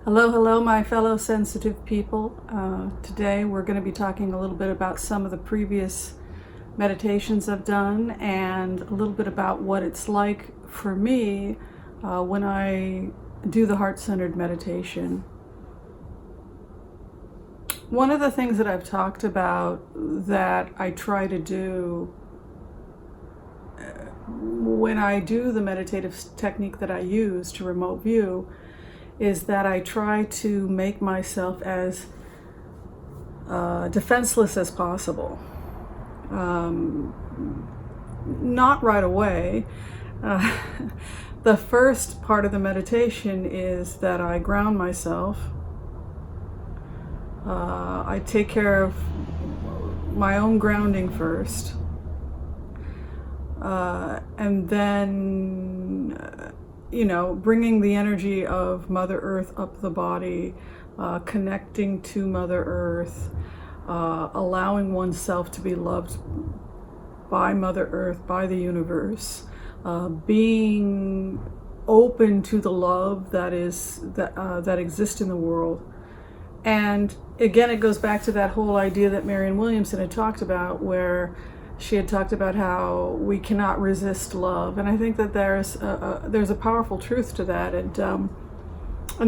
Hello, hello, my fellow sensitive people. Today we're going to be talking a little bit about some of the previous meditations I've done and a little bit about what it's like for me when I do the heart-centered meditation. One of the things that I've talked about that I try to do when I do the meditative technique that I use to remote view is that I try to make myself as defenseless as possible. Not right away. The first part of the meditation is that I ground myself. I take care of my own grounding first. And then bringing the energy of Mother Earth up the body, connecting to Mother Earth, allowing oneself to be loved by Mother Earth, by the universe, being open to the love that exists in the world. And again, it goes back to that whole idea that Marianne Williamson had talked about, where she had talked about how we cannot resist love, and I think that there's a powerful truth to that, and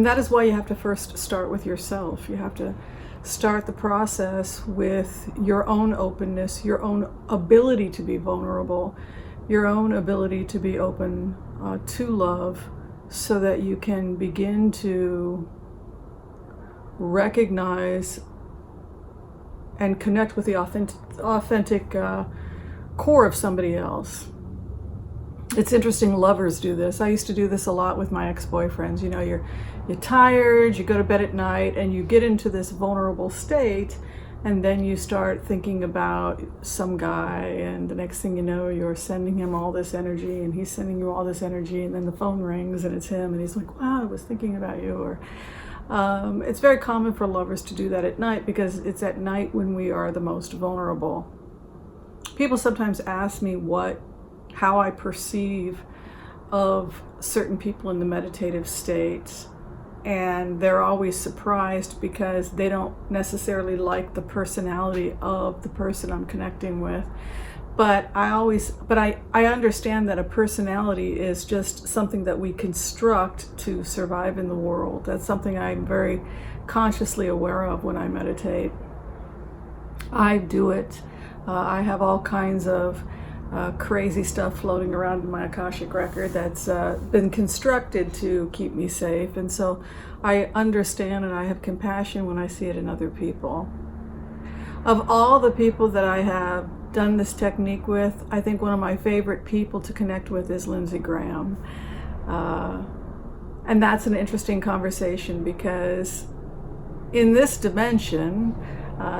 that is why you have to first start with yourself. You have to start the process with your own openness, your own ability to be vulnerable, your own ability to be open to love, so that you can begin to recognize and connect with the authentic core of somebody else. It's interesting, lovers do this. I used to do this a lot with my ex-boyfriends. You're tired, you go to bed at night, and you get into this vulnerable state, and then you start thinking about some guy, and the next thing you know, you're sending him all this energy, and he's sending you all this energy, and then the phone rings, and it's him, and he's like, wow, I was thinking about you. Or it's very common for lovers to do that at night, because it's at night when we are the most vulnerable. People sometimes ask me how I perceive of certain people in the meditative state, and they're always surprised because they don't necessarily like the personality of the person I'm connecting with. But I understand that a personality is just something that we construct to survive in the world. That's something I'm very consciously aware of when I meditate. I do it. I have all kinds of crazy stuff floating around in my Akashic Record that's been constructed to keep me safe. And so I understand and I have compassion when I see it in other people. Of all the people that I have done this technique with, I think one of my favorite people to connect with is Lindsey Graham. And that's an interesting conversation, because in this dimension,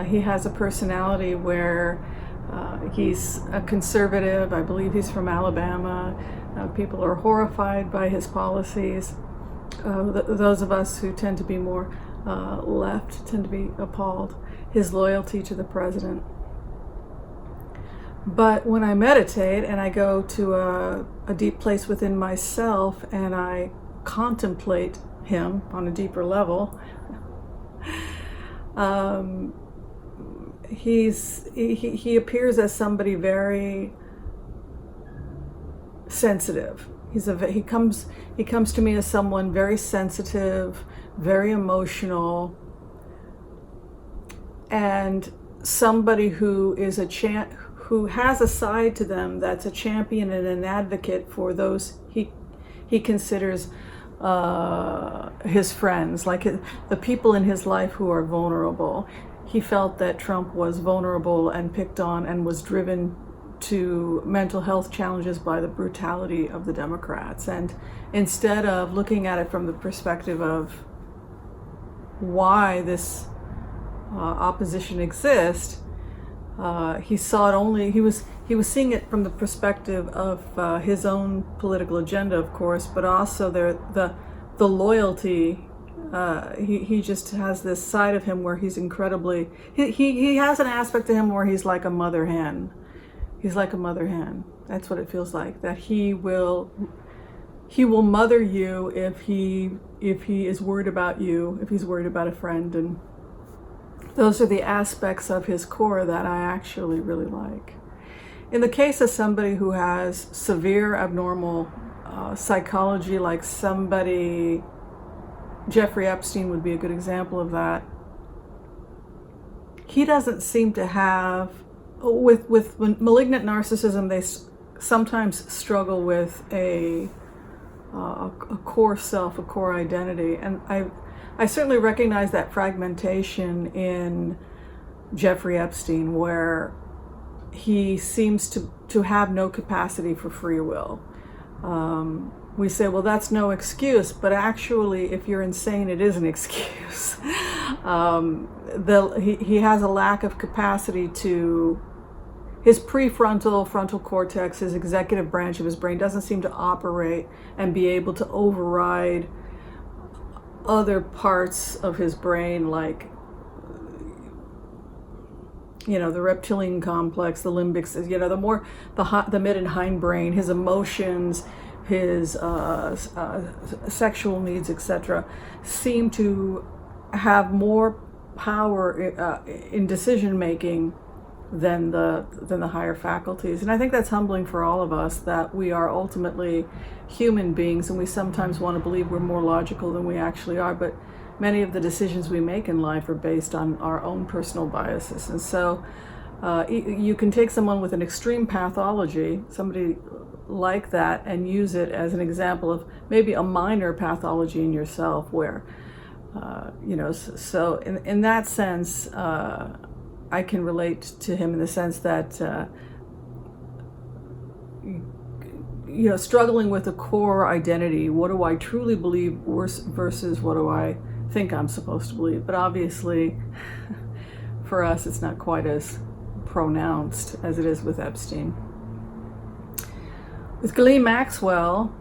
he has a personality where he's a conservative. I believe he's from Alabama. People are horrified by his policies. Those of us who tend to be more left tend to be appalled. His loyalty to the president. But when I meditate and I go to a deep place within myself and I contemplate him on a deeper level, he appears as somebody very sensitive. He comes to me as someone very sensitive, very emotional, and somebody who is who has a side to them that's a champion and an advocate for those he considers his friends, like the people in his life who are vulnerable. He felt that Trump was vulnerable and picked on and was driven to mental health challenges by the brutality of the Democrats. And instead of looking at it from the perspective of why this opposition exists, he saw it only, he was seeing it from the perspective of his own political agenda, of course, but also the loyalty. He just has this side of him where he's incredibly, he has an aspect to him where he's like a mother hen. He's like a mother hen. That's what it feels like, that he will He will mother you if he is worried about you, if he's worried about a friend. And those are the aspects of his core that I actually really like. In the case of somebody who has severe abnormal psychology, like somebody, Jeffrey Epstein would be a good example of that. He doesn't seem to have, with malignant narcissism, they sometimes struggle with a core self, a core identity. And I certainly recognize that fragmentation in Jeffrey Epstein, where he seems to have no capacity for free will. We say, well, that's no excuse, but actually, if you're insane, it is an excuse. He has a lack of capacity to, his prefrontal, frontal cortex, his executive branch of his brain doesn't seem to operate and be able to override other parts of his brain, like, you know, the reptilian complex, the limbic, you know, the mid and hindbrain, his emotions, his sexual needs, etc., seem to have more power in decision making than the higher faculties. And I think that's humbling for all of us, that we are ultimately human beings, and we sometimes want to believe we're more logical than we actually are, but many of the decisions we make in life are based on our own personal biases. And so you can take someone with an extreme pathology, somebody like that, and use it as an example of maybe a minor pathology in yourself, where you know, so in that sense, I can relate to him in the sense that you know, struggling with a core identity. What do I truly believe versus what do I think I'm supposed to believe? But obviously, for us, it's not quite as pronounced as it is with Epstein. With Ghislaine Maxwell,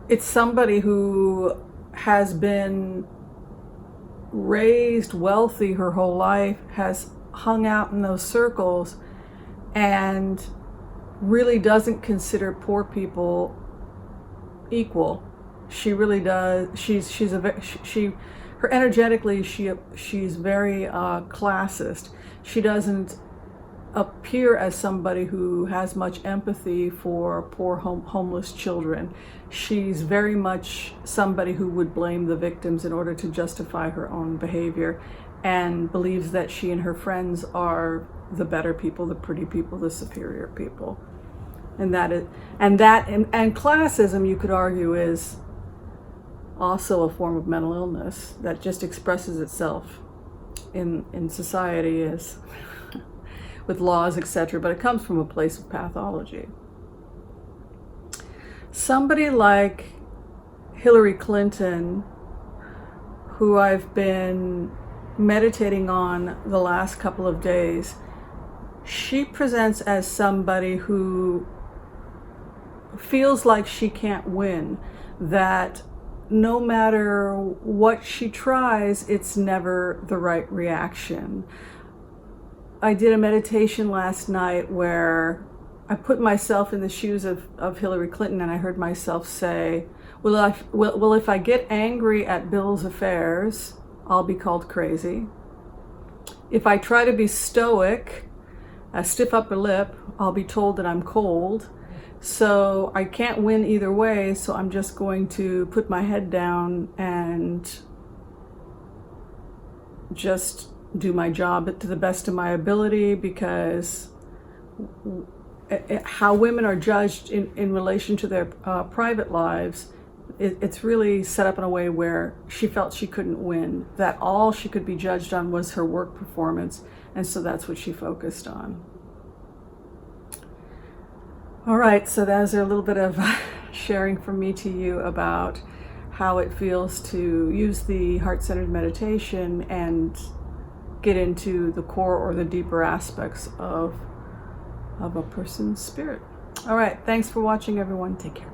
it's somebody who has been raised wealthy her whole life, has hung out in those circles, and really doesn't consider poor people equal. She really does. Her energetically, she's very classist. She doesn't appear as somebody who has much empathy for poor homeless children. She's very much somebody who would blame the victims in order to justify her own behavior, and believes that she and her friends are the better people, the pretty people, the superior people. And classism, you could argue, is also a form of mental illness that just expresses itself in society as with laws, etc., but it comes from a place of pathology. Somebody like Hillary Clinton, who I've been meditating on the last couple of days, she presents as somebody who feels like she can't win, that no matter what she tries, it's never the right reaction. I did a meditation last night where I put myself in the shoes of Hillary Clinton, and I heard myself say, well, if I get angry at Bill's affairs, I'll be called crazy. If I try to be stoic, stiff upper lip, I'll be told that I'm cold. So I can't win either way, so I'm just going to put my head down and just do my job to the best of my ability, because how women are judged in relation to their private lives, it's really set up in a way where she felt she couldn't win, that all she could be judged on was her work performance, and so that's what she focused on. All right, so that was a little bit of sharing from me to you about how it feels to use the heart-centered meditation and get into the core or the deeper aspects of a person's spirit. All right, thanks for watching, everyone. Take care.